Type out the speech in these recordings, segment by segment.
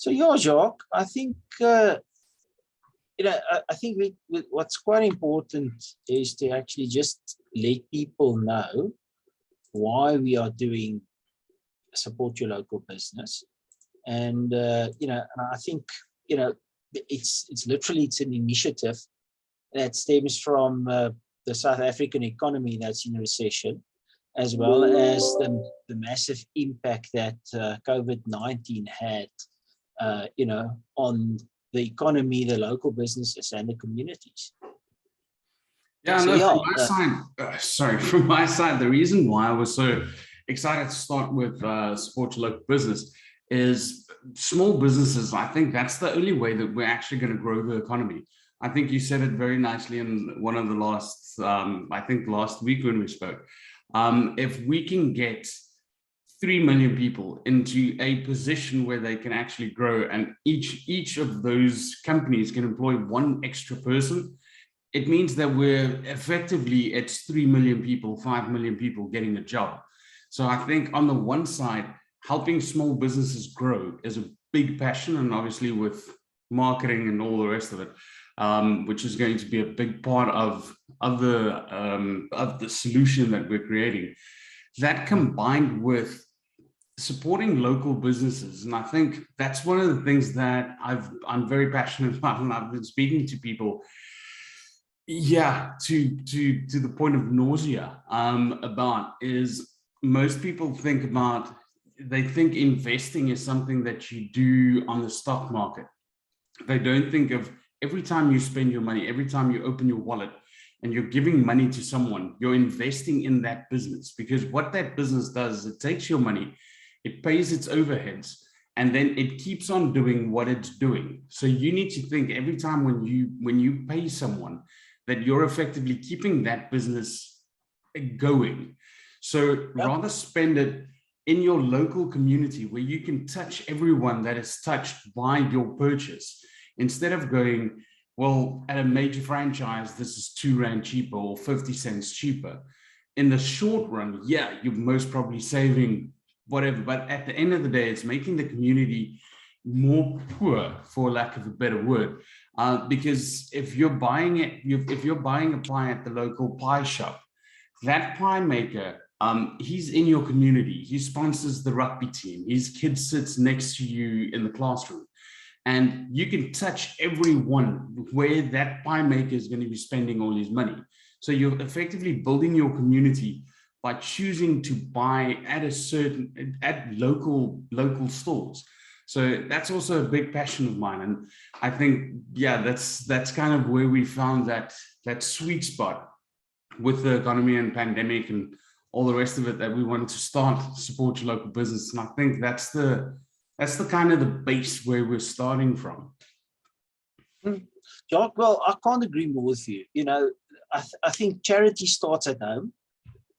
So yeah, Jacques, I think I think what's quite important is to actually just let people know why we are doing support your local business, and and I think it's literally an initiative that stems from the South African economy that's in recession, as well as the massive impact that COVID-19 had, on the economy, the local businesses, and the communities. Yeah, so, no, yeah, from my side, the reason why I was so excited to start with support your local business is small businesses. I think that's the only way that we're actually going to grow the economy. I think you said it very nicely in one of the last, I think last week when we spoke. If we can get 3 million people into a position where they can actually grow, and each of those companies can employ one extra person, it means that we're effectively, it's 3 million people, 5 million people getting a job. So I think on the one side, helping small businesses grow is a big passion, and obviously with marketing and all the rest of it, which is going to be a big part of the solution that we're creating. That combined with supporting local businesses, and I think that's one of the things that I'm very passionate about, and I've been speaking to people, to the point of nausea, about is most people they think investing is something that you do on the stock market. They don't think of every time you spend your money, every time you open your wallet and you're giving money to someone, you're investing in that business, because what that business does is it takes your money, it pays its overheads, and then it keeps on doing what it's doing. So you need to think every time when you pay someone that you're effectively keeping that business going. So rather spend it in your local community where you can touch everyone that is touched by your purchase, instead of going, well, at a major franchise, this is R2 cheaper or 50 cents cheaper. In the short run, yeah, you're most probably saving whatever, but at the end of the day, it's making the community more poor, for lack of a better word. Because if you're buying a pie at the local pie shop, that pie maker, he's in your community, he sponsors the rugby team, his kid sits next to you in the classroom, and you can touch everyone where that pie maker is going to be spending all his money. So you're effectively building your community by choosing to buy at local stores. So that's also a big passion of mine, and I think, yeah, that's kind of where we found that sweet spot with the economy and pandemic and all the rest of it, that we wanted to start support your local business. And I think that's the kind of the base where we're starting from. Jacques, well, I can't agree more with you. I think charity starts at home,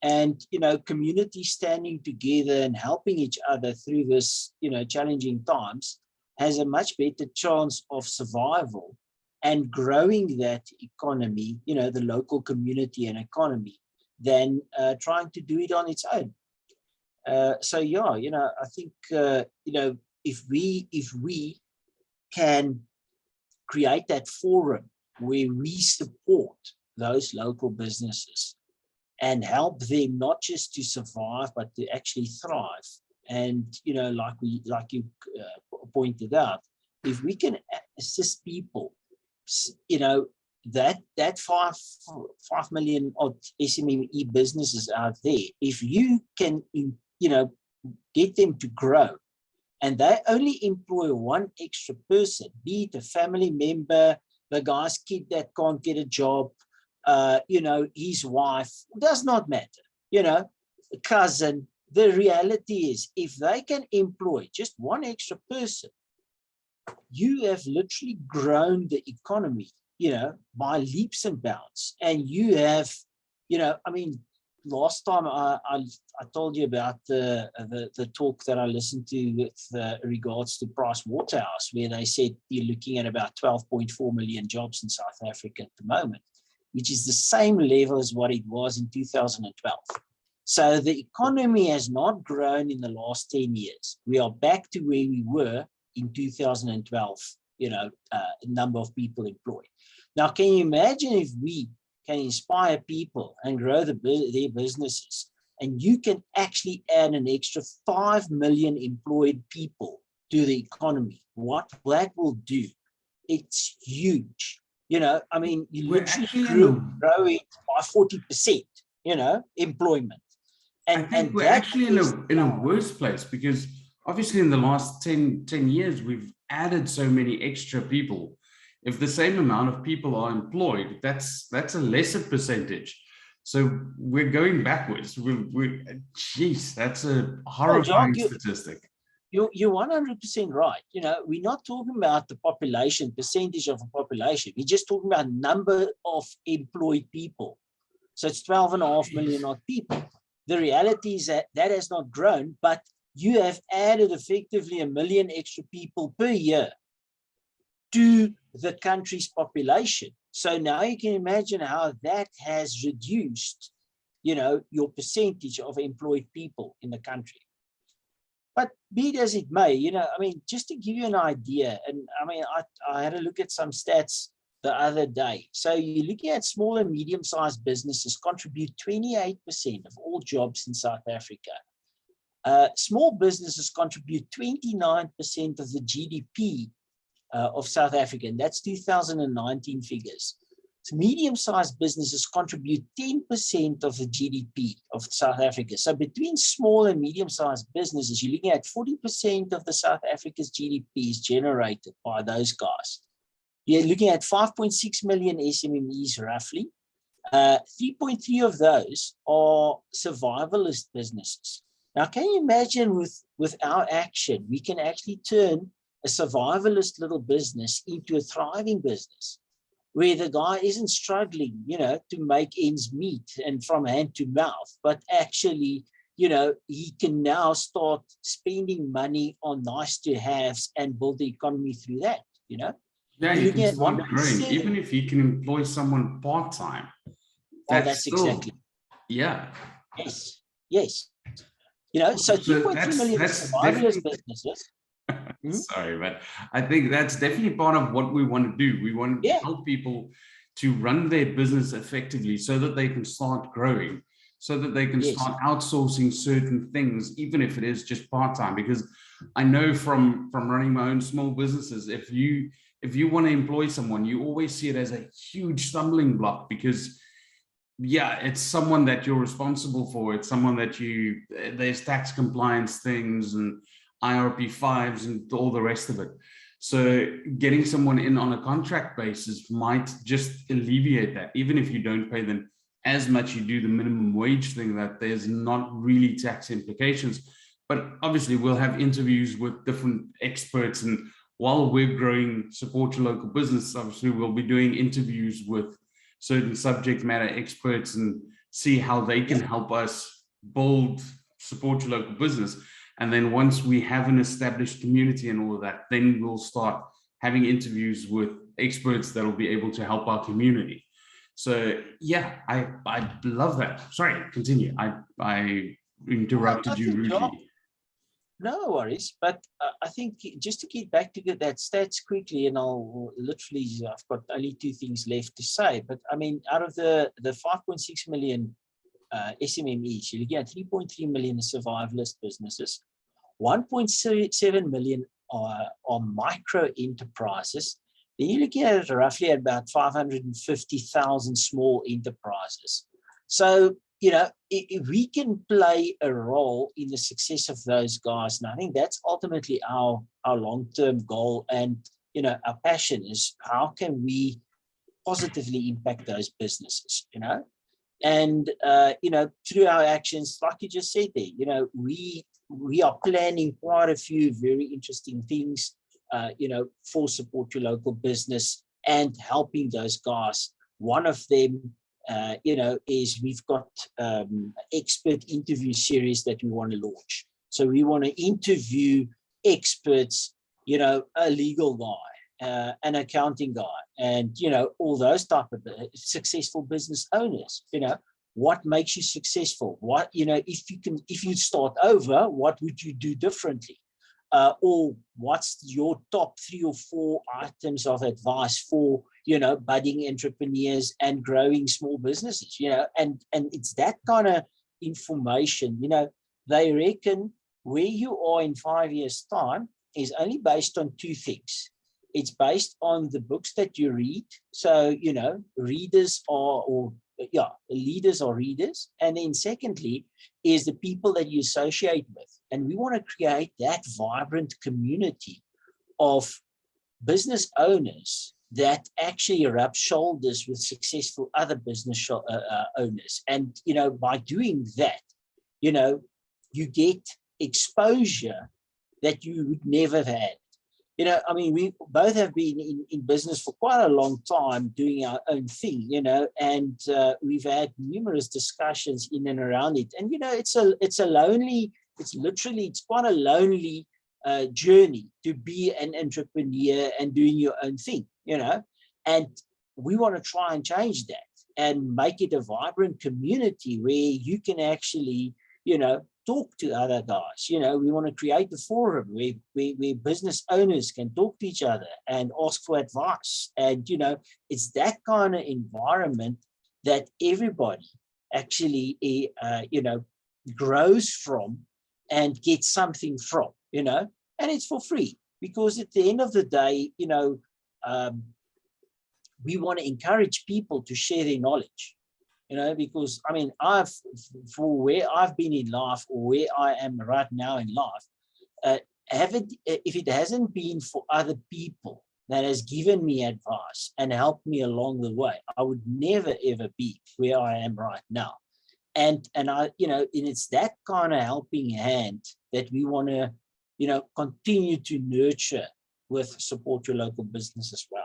and community standing together and helping each other through this challenging times has a much better chance of survival and growing that economy, the local community and economy, than trying to do it on its own. So yeah, I think if we can create that forum where we support those local businesses and help them not just to survive, but to actually thrive. And like you pointed out, if we can assist people, that 5 million odd SME businesses out there, if you can get them to grow, and they only employ one extra person, be it a family member, the guy's kid that can't get a job, his wife, does not matter, a cousin. The reality is, if they can employ just one extra person, you have literally grown the economy, by leaps and bounds. And you have, last time I told you about the talk that I listened to with regards to Price Waterhouse, where they said you're looking at about 12.4 million jobs in South Africa at the moment, which is the same level as what it was in 2012. So the economy has not grown in the last 10 years. We are back to where we were in 2012, number of people employed. Now, can you imagine if we can inspire people and grow their businesses, and you can actually add an extra 5 million employed people to the economy, what that will do? It's huge. I mean, you literally grow it by 40%, employment. I think we're actually in a worse place, because obviously in the last 10 years, we've added so many extra people. If the same amount of people are employed, that's a lesser percentage. So we're going backwards. Geez, that's a horrifying statistic. You're 100% right. We're not talking about the population, percentage of a population. We're just talking about number of employed people. So it's 12.5 million odd people. The reality is that has not grown, but you have added effectively 1 million extra people per year to the country's population. So now you can imagine how that has reduced, your percentage of employed people in the country. But be it as it may, just to give you an idea, and I had a look at some stats the other day. So you're looking at small and medium-sized businesses contribute 28% of all jobs in South Africa. Small businesses contribute 29% of the GDP of South Africa, and that's 2019 figures. So medium-sized businesses contribute 10% of the GDP of South Africa. So between small and medium-sized businesses, you're looking at 40% of the South Africa's GDP is generated by those guys. You're looking at 5.6 million SMMEs roughly. 3.3 of those are survivalist businesses. Now, can you imagine with our action, we can actually turn a survivalist little business into a thriving business, where the guy isn't struggling, to make ends meet and from hand to mouth, but actually, he can now start spending money on nice to haves and build the economy through that, Yeah, you can start growing, even if you can employ someone part-time. That's still, exactly. Yeah. Yes. So 2.3 million survivalist businesses. Sorry, but I think that's definitely part of what we want to do. We want to help people to run their business effectively so that they can start growing, so that they can start outsourcing certain things, even if it is just part-time. Because I know from running my own small businesses, if you want to employ someone, you always see it as a huge stumbling block, because it's someone that you're responsible for. It's someone that there's tax compliance things and IRP5s and all the rest of it. So getting someone in on a contract basis might just alleviate that. Even if you don't pay them as much, you do the minimum wage thing, that there's not really tax implications. But obviously we'll have interviews with different experts, and while we're growing Support Your Local Business, obviously we'll be doing interviews with certain subject matter experts and see how they can help us build Support Your Local Business. And then once we have an established community and all of that, then we'll start having interviews with experts that will be able to help our community. So I love that. Sorry, continue. I interrupted you rudely. No worries, but I think just to get back to that stats quickly, and I've got only 2 things left to say, but out of the 5.6 million SMMEs, you're looking at 3.3 million survivalist businesses, 1.7 million are micro enterprises. Then you're looking at roughly about 550,000 small enterprises. So, if we can play a role in the success of those guys, and I think that's ultimately our long-term goal, and our passion is how can we positively impact those businesses, and through our actions, like you just said there, we are planning quite a few very interesting things, for Support Your Local Business and helping those guys. One of them, is we've got expert interview series that we want to launch. So we want to interview experts, a legal guy, an accounting guy, and all those type of successful business owners. What makes you successful? What if you start over, what would you do differently? or what's your top 3 or 4 items of advice for, budding entrepreneurs and growing small businesses, and it's that kind of information. They reckon where you are in 5 years' time is only based on 2 things. It's based on the books that you read. So, readers leaders are readers. And then secondly is the people that you associate with. And we want to create that vibrant community of business owners that actually rub shoulders with successful other business owners. And, by doing that, you get exposure that you would never have had. We both have been in business for quite a long time doing our own thing, and we've had numerous discussions in and around it. And, it's quite a lonely journey to be an entrepreneur and doing your own thing, and we want to try and change that and make it a vibrant community where you can actually, talk to other guys. We want to create a forum where business owners can talk to each other and ask for advice. And, it's that kind of environment that everybody actually, grows from and gets something from, and it's for free, because at the end of the day, we want to encourage people to share their knowledge. Because for where I've been in life, or where I am right now in life, if it hasn't been for other people that has given me advice and helped me along the way, I would never ever be where I am right now. And it's that kind of helping hand that we want to, continue to nurture with Support Your Local Business as well.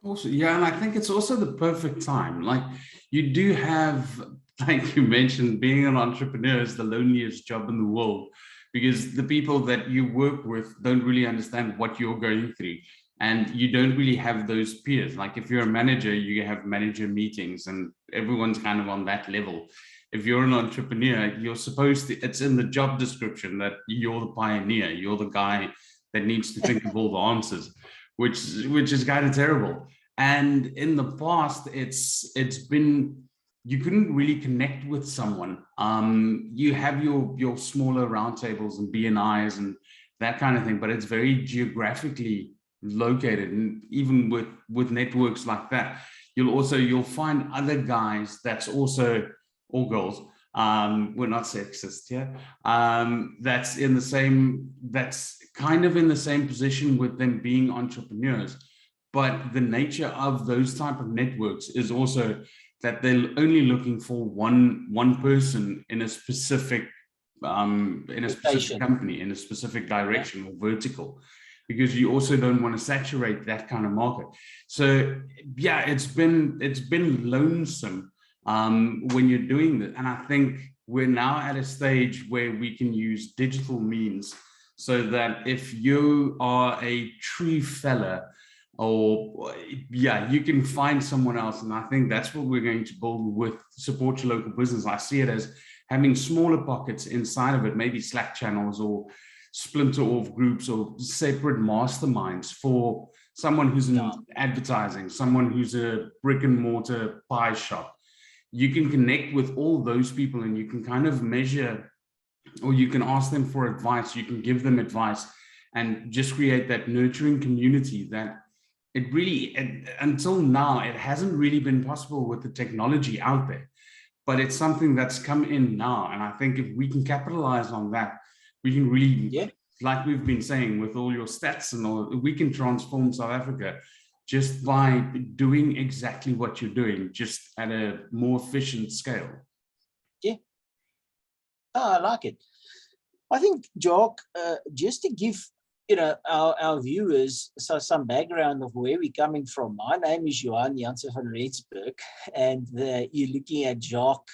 Also, yeah, and I think it's also the perfect time. Like, you do have, like you mentioned, being an entrepreneur is the loneliest job in the world, because the people that you work with don't really understand what you're going through, and you don't really have those peers. Like, if you're a manager, you have manager meetings and everyone's kind of on that level. If you're an entrepreneur, you're supposed to, it's in the job description that you're the pioneer, you're the guy that needs to think of all the answers, which is kind of terrible. And in the past, it's been, you couldn't really connect with someone. You have your smaller roundtables and BNIs and that kind of thing, but it's very geographically located. And even with networks like that, you'll find other guys that's also, or girls, we're not sexist here, that's kind of in the same position with them being entrepreneurs. But the nature of those type of networks is also that they're only looking for one person in a specific company, in a specific direction or vertical, because you also don't want to saturate that kind of market. So yeah, it's been lonesome when you're doing that. And I think we're now at a stage where we can use digital means, so that if you are a true fella, or you can find someone else. And I think that's what we're going to build with Support Your Local Business. I see it as having smaller pockets inside of it, maybe Slack channels or splinter off groups or separate masterminds for someone who's in advertising, someone who's a brick and mortar pie shop. You can connect with all those people, and you can kind of measure, or you can ask them for advice, you can give them advice, and just create that nurturing community that it really, until now, it hasn't really been possible with the technology out there, but it's something that's come in now. And I think if we can capitalize on that, we can really, like we've been saying with all your stats and all, we can transform South Africa just by doing exactly what you're doing, just at a more efficient scale. Yeah, I like it. I think, Jock, just to give our viewers some background of where we're coming from. My name is Johan Jansen van Rensburg, and you're looking at Jacques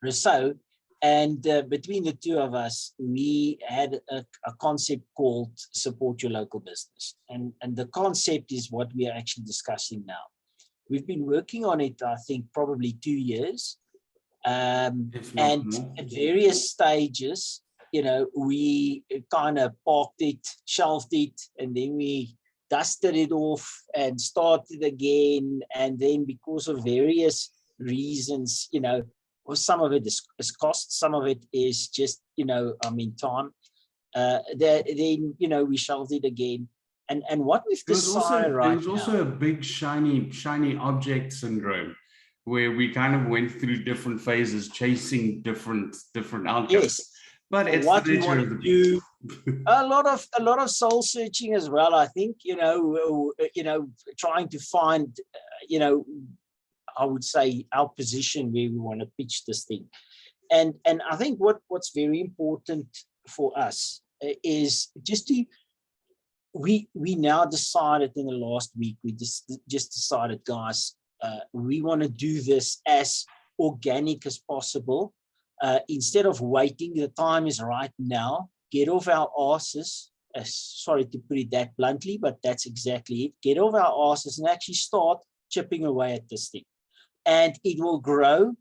Rousseau. And between the two of us, we had a concept called Support Your Local Business. And the concept is what we are actually discussing now. We've been working on it, I think, probably 2 years. And at various stages, you know, we kind of parked it, shelved it, and then we dusted it off and started again. And then because of various reasons, you know, well, some of it is cost, some of it is just, you know, I mean, time. Then, you know, we shelved it again. And what we've decided right now. It was also a big shiny object syndrome, where we kind of went through different phases, chasing different outcomes. Yes. But it's what the nature we of the do, beast. a lot of soul searching as well. I think, you know, trying to find, you know, I would say our position where we want to pitch this thing. And I think what's very important for us is just to, we now decided in the last week, we just decided, guys, we want to do this as organic as possible. Instead of waiting, the time is right now. Get off our asses. Sorry to put it that bluntly, but that's exactly it. Get off our asses and actually start chipping away at this thing. And it will grow.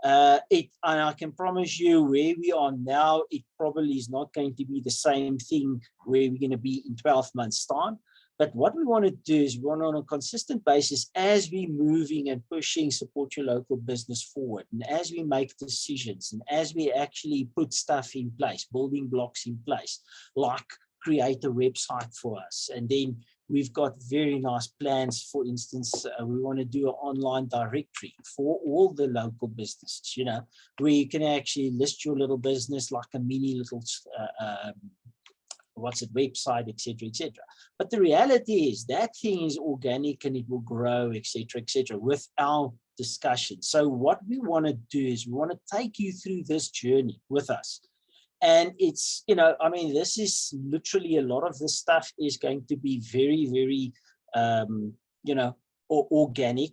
And I can promise you, where we are now, it probably is not going to be the same thing where we're going to be in 12 months' time. But what we want to do is we want on a consistent basis, as we're moving and pushing support your local business forward, and as we make decisions, and as we actually put stuff in place, building blocks in place, like create a website for us. And then we've got very nice plans. For instance, we want to do an online directory for all the local businesses, you know, where you can actually list your little business like a mini little website, etc. But the reality is that thing is organic and it will grow, etc with our discussion. So what we want to do is we want to take you through this journey with us. And it's, you know, I mean, this is literally, a lot of this stuff is going to be very, very, you know, organic.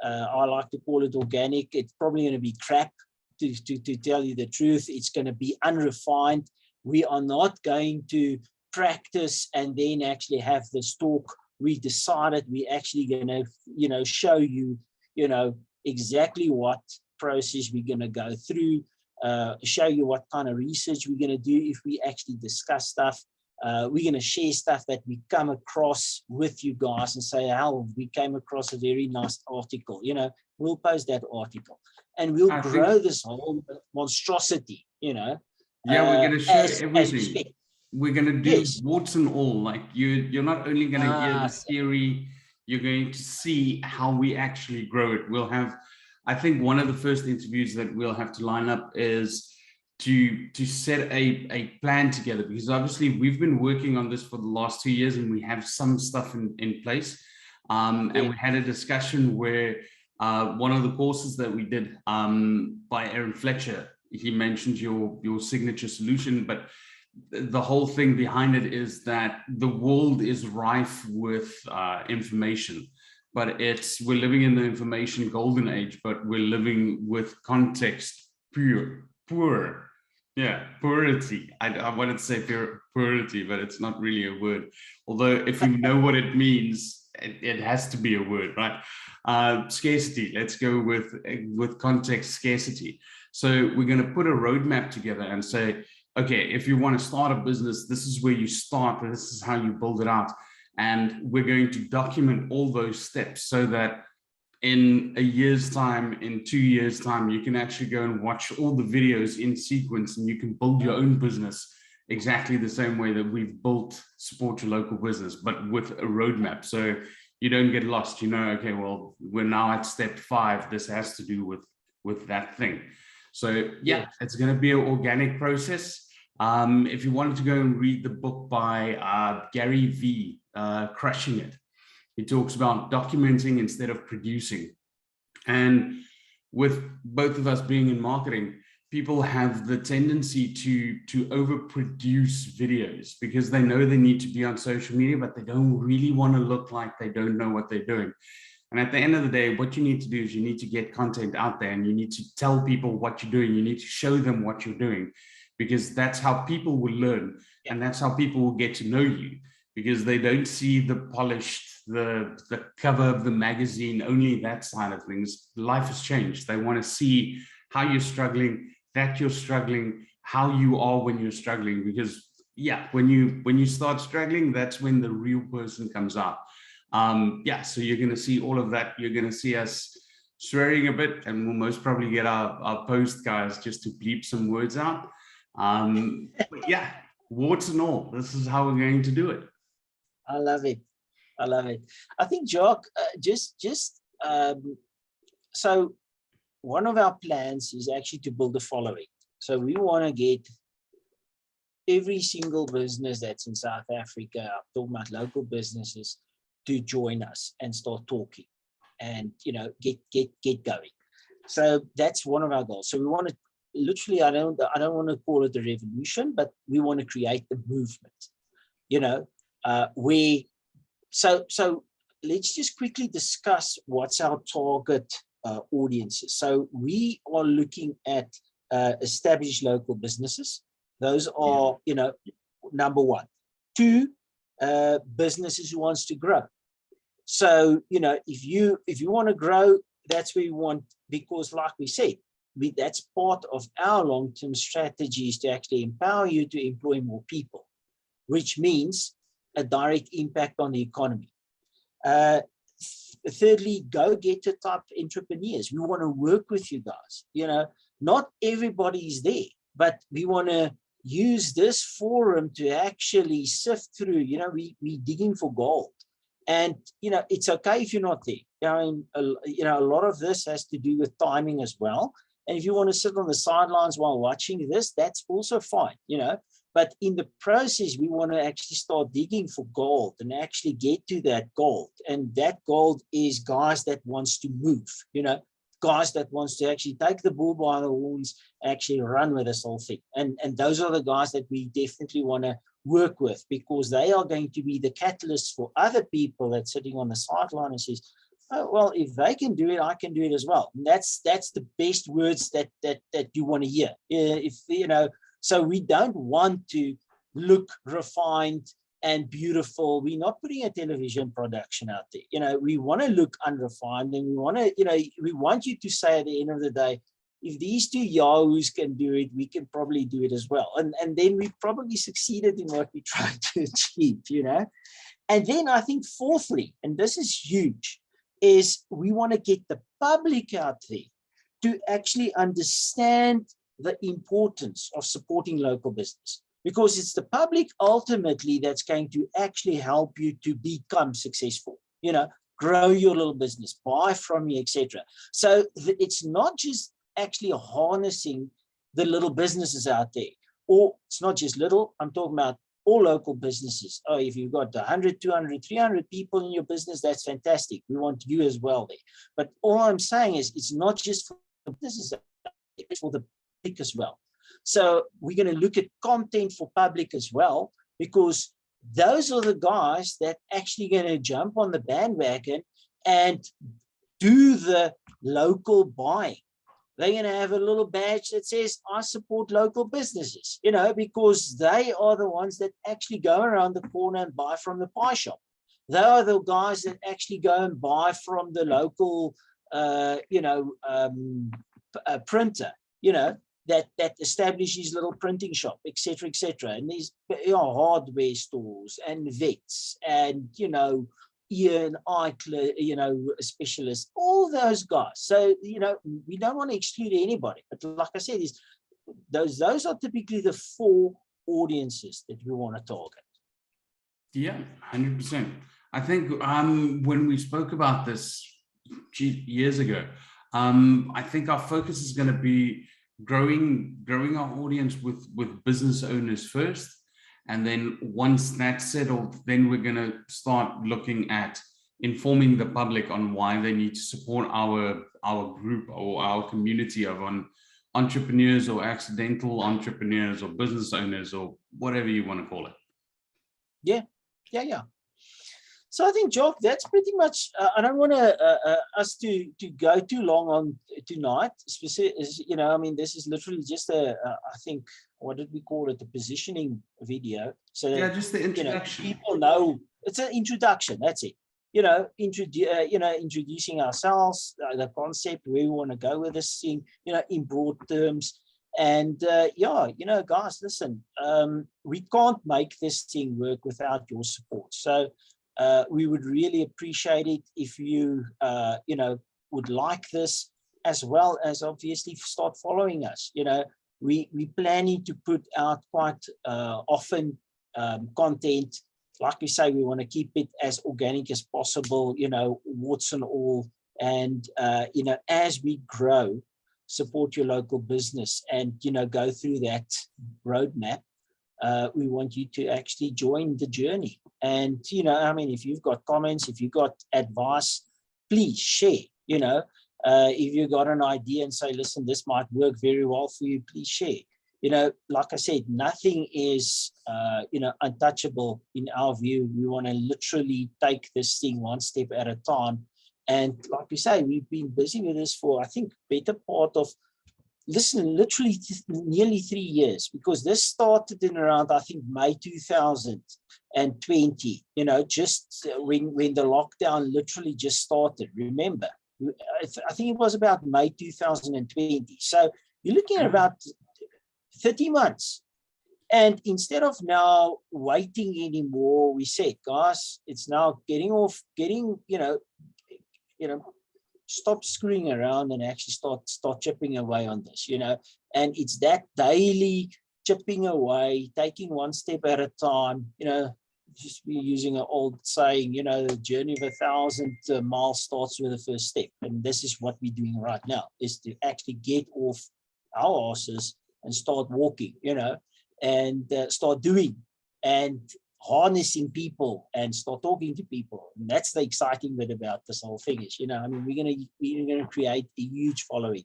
I like to call it organic. It's probably going to be crap, to tell you the truth. It's going to be unrefined. We are not going to practice and then actually have this talk. We decided we're actually going to, you know, show you, you know, exactly what process we're going to go through, show you what kind of research we're going to do if we actually discuss stuff. We're going to share stuff that we come across with you guys and say, how we came across a very nice article. You know, we'll post that article and we'll grow this whole monstrosity, you know. Yeah, we're going to show everything. We're going to do warts and all. Like you're not only going to hear the theory, you're going to see how we actually grow it. We'll have, I think one of the first interviews that we'll have to line up is to set a plan together, because obviously we've been working on this for the last 2 years and we have some stuff in place. And we had a discussion where one of the courses that we did by Aaron Fletcher, he mentioned your signature solution, but the whole thing behind it is that the world is rife with information, but we're living in the information golden age, but we're living with context purity. I wanted to say purity, but it's not really a word. Although if you know what it means, it has to be a word, right? Scarcity. Let's go with context scarcity. So we're going to put a roadmap together and say, okay, if you want to start a business, this is where you start, and this is how you build it out. And we're going to document all those steps so that in a year's time, in 2 years' time, you can actually go and watch all the videos in sequence and you can build your own business exactly the same way that we've built Support Your Local Business, but with a roadmap. So you don't get lost, you know, okay, well, we're now at step 5. This has to do with that thing. So yeah, it's going to be an organic process. If you wanted to go and read the book by Gary V, Crushing It, he talks about documenting instead of producing. And with both of us being in marketing, people have the tendency to overproduce videos because they know they need to be on social media, but they don't really want to look like they don't know what they're doing. And at the end of the day, what you need to do is you need to get content out there and you need to tell people what you're doing. You need to show them what you're doing, because that's how people will learn and that's how people will get to know you, because they don't see the polished, the cover of the magazine, only that side of things. Life has changed. They want to see how you're struggling, that you're struggling, how you are when you're struggling, because yeah, when you start struggling, that's when the real person comes out. Yeah, so you're going to see all of that. You're going to see us swearing a bit, and we'll most probably get our post guys just to bleep some words out. But yeah, warts and all, this is how we're going to do it. I love it. I love it. I think, Jock, so one of our plans is actually to build a following. So we want to get every single business that's in South Africa, I'm talking about local businesses, to join us and start talking and, you know, get going. So that's one of our goals. So we want to literally, I don't want to call it a revolution, but we want to create the movement, you know, so let's just quickly discuss what's our target audiences. So we are looking at established local businesses. Those are, you know, number one. Two, businesses who wants to grow. So, you know, if you want to grow, that's where we want, because like we said, that's part of our long-term strategy is to actually empower you to employ more people, which means a direct impact on the economy. Thirdly, go-getter type entrepreneurs. We want to work with you guys. You know, not everybody is there, but we want to use this forum to actually sift through. You know, we're digging for gold. And, you know, it's okay if you're not there. You know, a lot of this has to do with timing as well. And if you want to sit on the sidelines while watching this, that's also fine, you know. But in the process, we want to actually start digging for gold and actually get to that gold. And that gold is guys that wants to move, you know, guys that wants to actually take the bull by the horns, actually run with this whole thing. And those are the guys that we definitely want to work with, because they are going to be the catalysts for other people that's sitting on the sideline and says, oh, well, if they can do it, I can do it as well. And that's the best words that you want to hear. If you know, so we don't want to look refined and beautiful. We're not putting a television production out there. You know, we want to look unrefined, and we want to, you know, we want you to say at the end of the day, if these two yahoos can do it, we can probably do it as well. And then we probably succeeded in what we tried to achieve, you know. And then I think fourthly, and this is huge, is we want to get the public out there to actually understand the importance of supporting local business, because it's the public ultimately that's going to actually help you to become successful, you know, grow your little business, buy from you, etc. So it's not just actually harnessing the little businesses out there, or it's not just little, I'm talking about all local businesses. Oh, if you've got 100, 200, 300 people in your business, that's fantastic. We want you as well there. But all I'm saying is it's not just for the businesses, it's for the public as well. So we're going to look at content for public as well, because those are the guys that actually going to jump on the bandwagon and do the local buying. They're going to have a little badge that says, I support local businesses, you know, because they are the ones that actually go around the corner and buy from the pie shop. They are the guys that actually go and buy from the local, printer, you know, that establishes little printing shop, etc., etc. And these, you know, hardware stores and vets and, you know, ear and eye, you know, specialists, all those guys. So, you know, we don't want to exclude anybody. But like I said, those are typically the four audiences that we want to target. Yeah, 100%. I think when we spoke about this years ago, I think our focus is going to be growing our audience with business owners first. And then once that's settled, then we're going to start looking at informing the public on why they need to support our group or our community of entrepreneurs or accidental entrepreneurs or business owners or whatever you want to call it. Yeah. So I think, Jock, that's pretty much, I don't want us to go too long on tonight. You know, I mean, this is literally just I think, what did we call it? The positioning video. So yeah, just the introduction. You know, people know it's an introduction. That's it. You know, introducing ourselves, the concept, where we want to go with this thing, you know, in broad terms. And yeah, guys, listen, we can't make this thing work without your support. So we would really appreciate it if you, would like this, as well as obviously start following us. We planning to put out quite often content. Like we say, we want to keep it as organic as possible, warts and all. And, as we grow, support your local business and, go through that roadmap. We want you to actually join the journey. And, if you've got comments, if you've got advice, please share. If you got an idea and say, listen, this might work very well for you, please share. Like I said, nothing is, untouchable in our view. We want to literally take this thing one step at a time. And like we say, we've been busy with this for, I think, better part of, literally nearly 3 years, because this started in around, I think, May 2020, just when the lockdown literally just started. Remember, I think it was about May 2020. So you're looking at about 30 months. And instead of now waiting anymore, we said, guys, it's now getting, stop screwing around and actually start chipping away on this, and it's that daily chipping away, taking one step at a time, just be using an old saying, the journey of 1,000 miles starts with the first step. And this is what we're doing right now, is to actually get off our asses and start walking, and start doing and harnessing people and start talking to people. And that's the exciting bit about this whole thing is, we're gonna create a huge following.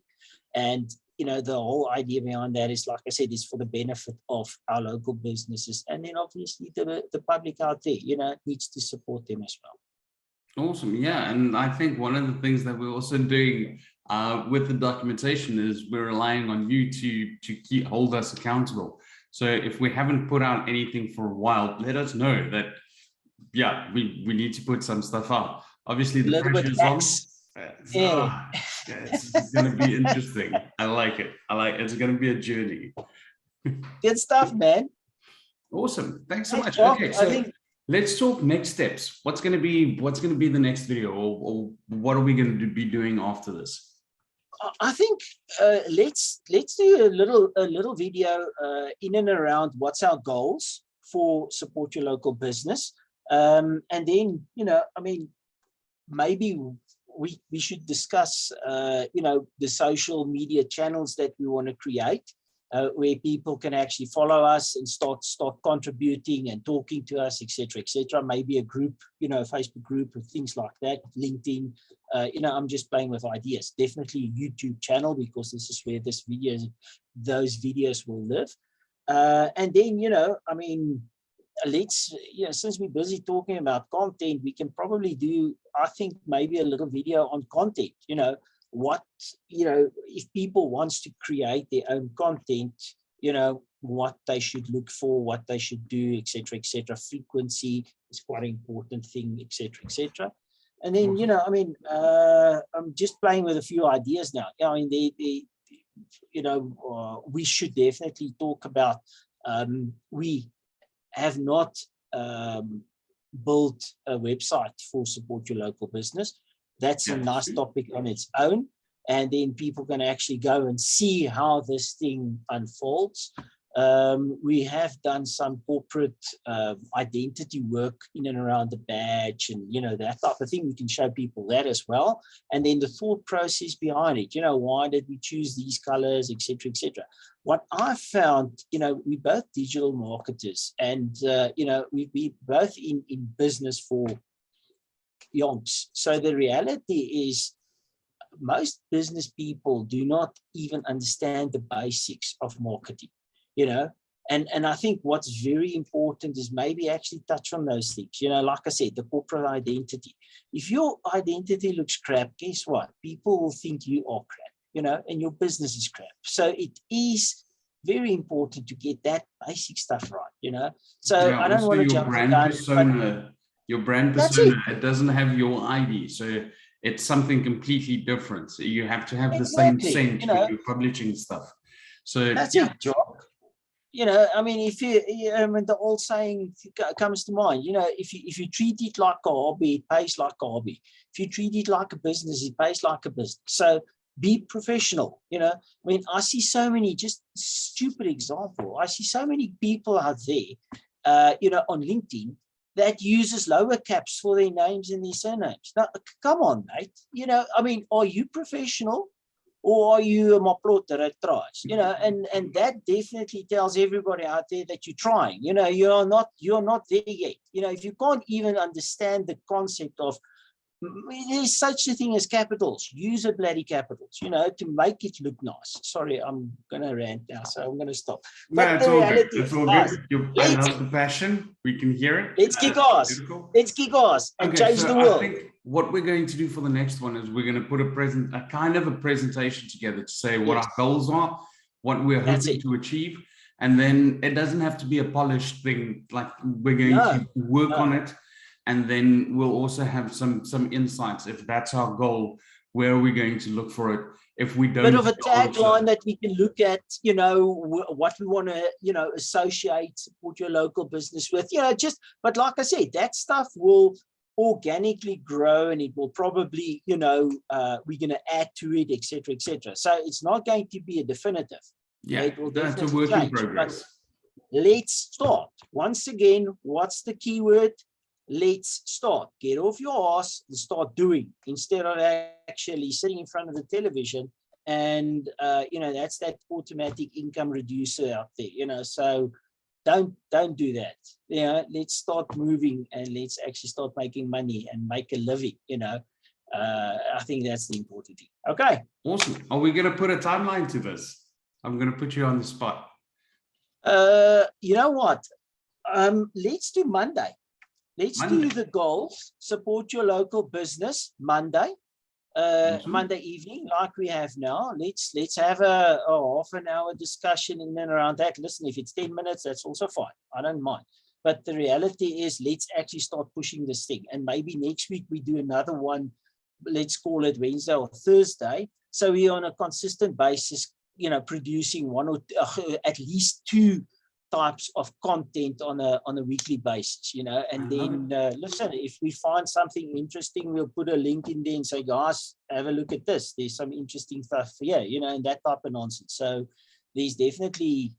And the whole idea behind that is, like I said, is for the benefit of our local businesses, and then obviously the public out there, needs to support them as well. Awesome. Yeah. And I think one of the things that we're also doing with the documentation is we're relying on you to hold us accountable. So if we haven't put out anything for a while, let us know that, yeah, we need to put some stuff out. Obviously, the pressure is on. It's going to be interesting. I like it. It's going to be a journey. Good stuff, man. Awesome. Thanks so much. Okay, so let's talk next steps. What's going to be the next video, or what are we going to be doing after this? I think let's do a little video in and around what's our goals for support your local business, and then maybe we should discuss the social media channels that we want to create, where people can actually follow us and start contributing and talking to us, etc., etc. Maybe a group, Facebook group or things like that, LinkedIn. I'm just playing with ideas. Definitely a YouTube channel, because this is where those videos will live. And then, since we're busy talking about content, we can probably do, I think, maybe a little video on content. If people wants to create their own content, what they should look for, what they should do, etc., etc. Frequency is quite an important thing, etc., etc. And then, I'm just playing with a few ideas now. We should definitely talk about, we have not built a website for support your local business. That's a nice topic on its own. And then people can actually go and see how this thing unfolds. We have done some corporate identity work in and around the badge and, that type of thing. We can show people that as well. And then the thought process behind it, why did we choose these colors, etc., etc. What I found, we're both digital marketers, and, we both in business for yonks. So the reality is, most business people do not even understand the basics of marketing, and I think what's very important is maybe actually touch on those things, like I said, the corporate identity. If your identity looks crap, guess what? People will think you are crap, and your business is crap. So it is very important to get that basic stuff right, so I don't want to jump the gun. Your brand persona, it doesn't have your ID, so it's something completely different. So you have to have the same scent when you're publishing stuff. So That's it, Jock. You know, I mean, if I mean, the old saying comes to mind, you know, if you treat it like a hobby, it pays like a hobby. If you treat it like a business, it pays like a business. So be professional, you know. I mean, I see so many, just stupid example. I see so many people out there, you know, on LinkedIn that uses lower caps for their names and their surnames. Now, come on, mate. You know, I mean, are you professional? Or are you a moplotter that tries? You know, and that definitely tells everybody out there that you're trying. You know, you're not there yet. You know, if you can't even understand the concept of, there's such a thing as capitals, use a bloody capitals, you know, to make it look nice. Sorry, I'm gonna rant now, so I'm gonna stop. No, But it's the all good. reality It's is, all guys, good. I love the passion. We can hear it. let's kick ass. Beautiful. Let's kick ass and Okay, change so the I world. think what we're going to do for the next one is we're going to put a kind of a presentation together to say what Yes. our goals are, what we're That's hoping it. to achieve, and then it doesn't have to be a polished thing. Like we're going to work on it, and then we'll also have some insights. If that's our goal, where are we going to look for it? If we don't, Bit of a tagline that we can look at, you know, what we want to, you know, associate, support your local business with, you know, just, but like I said, that stuff will organically grow, and it will probably, you know, we're going to add to it, etc., etc. So it's not going to be a definitive. yeah, it will that's a definitely work in change. progress. But let's start. Once again, what's the keyword? Let's start. Get off your ass and start doing, instead of actually sitting in front of the television. And you know, that's that automatic income reducer out there, you know. So don't do that. You know, let's start moving, and let's actually start making money and make a living, you know. I think that's the important thing. Okay, Awesome. Are we going to put a timeline to this? I'm going to put you on the spot. you know what, let's do Monday. Let's do the goals, support your local business Monday, Monday evening, like we have now. Let's have a half an hour discussion in and around that. Listen, if it's 10 minutes, that's also fine. I don't mind. But the reality is, let's actually start pushing this thing. And maybe next week we do another one. Let's call it Wednesday or Thursday. So we're on a consistent basis, you know, producing one or at least 2 types of content on a weekly basis, you know. And then listen, if we find something interesting, we'll put a link in there and say, guys, have a look at this, there's some interesting stuff here, you know, and that type of nonsense. So there's definitely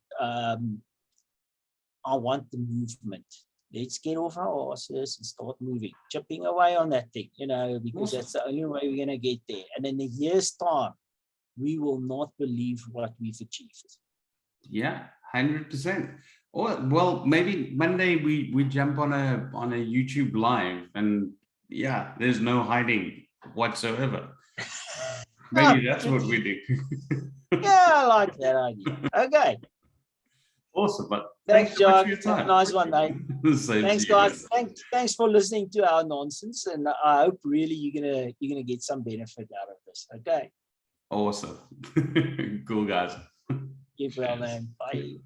I want the movement. Let's get off our asses and start moving, chipping away on that thing, you know, because that's the only way we're going to get there. And in a year's time, we will not believe what we've achieved. Yeah, 100%. Or well, maybe Monday we jump on a YouTube live, and yeah, there's no hiding whatsoever. Maybe that's what we do. Yeah, I like that idea. Okay. Awesome, but Thanks, so much John. for your time. Nice one, mate. Thanks, guys. Thanks for listening to our nonsense, and I hope really you're gonna get some benefit out of this. Okay. Awesome. Cool, guys. Keep well, man. Bye.